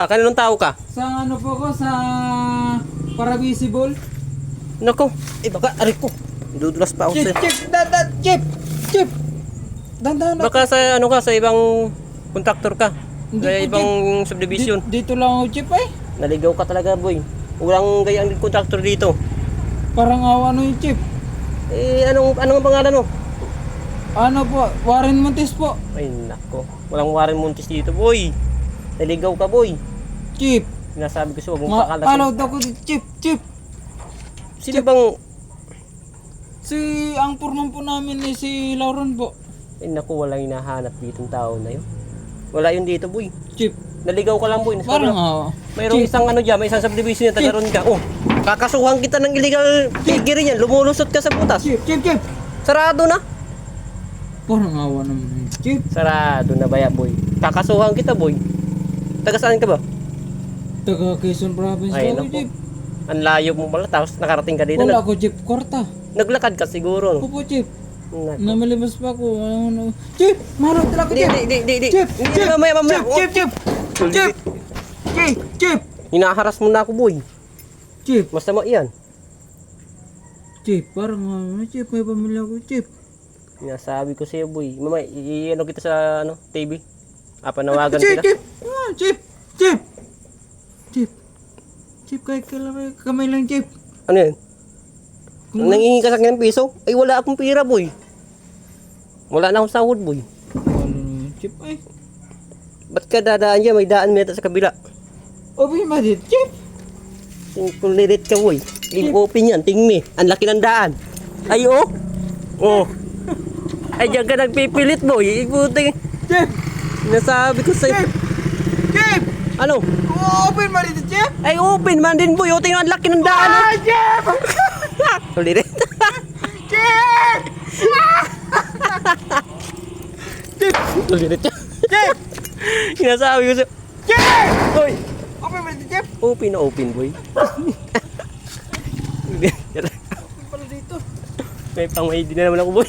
Kaninong tao ka? Sa ano po ko, sa Paravisible. Nako, baka aray ko. Dudulas pa ako Chip, sa'yo. chip, chip, chip. Dandahan Baka sa ano ka, sa ibang kontraktor ka. Hindi Sa po, ibang subdivision. Dito lang ako, chip eh. Naligaw ka talaga, boy. Walang gayang kontraktor dito. Parang awa no yung chip. Anong pangalan mo? Ano po, Warren Montes po. Ay, nako. Walang Warren Montes dito, boy. Naligaw ka, boy. Chip. Sinasabi ko sa'yo, huwag mong pakalasin. Follow daw ko, chip, chip. Sino bang... Si, ang purman po namin eh, si Lauren po. Ay, naku, walang hinahanap dito ng tao na yun. Wala yun dito, boy. Chip. Naligaw ka lang, boy. Parang awa. Mayroong isang ano dyan, may isang subdivision na taga ron ka. Oh, kakasuhan kita ng illegal piggery yan. Lumulusot ka sa butas. Chip, chip, chip. Sarado na. Parang awa naman yung chip. Sarado na baya, boy. Kakasuhan kita, boy. Taga saan ka ba? Taga Quezon Province Ay, po ako, naku. chip. Ang layo mo pala, tapos nakarating ka dito. Wala ako, chip. Kwarta. Naglakad ka siguro, no? Opo, chip. Naku. Namalibas pa ako. Ano. Chip! Marap talaga, Di, chip! di. Chip! Hindi, Chip! mamaya. Chip! Chip! Chip! Chip! Chip! Hinaharas mo na ako, boy. Chip! Masama yan. Chip! Parang ano, chip. May pamilya ko, chip. Sinasabi ko sa'yo, boy. Mamaya, i-ano kita sa TV. Panawagan Chip! kita. Chip! Ah, chip! Chip! Chip! Chip, kahit kamay lang, chip. Ano yan? Nangingi ka sa akin ng piso? Ay, wala akong pira, boy. Wala na akong sahod, boy. Ano, chip, ay. Ba't ka dadaan dyan? May daan meter sa kabila. Open ba dit, chip? Kung lilit ka, boy. Leave open yan. Tingmi. Ang laki ng daan. Ay, oh. Oh. Ay, dyan ka nagpipilit, boy. Ibuti. Chip! Nasabi ko sa'yo. Chip! Chip! Ano? Open ba dit, chip? Ay, open man din, boy. O, tingnan, ang laki ng daan. Ah, chip! Lilit. Chip! Chip! Lilit ka. Chip! Sinasabi ko sa'yo. Chip! Boy. Open ba dit, chip? Open na open, boy. Open pala dito. May pang-ID na naman ako, boy.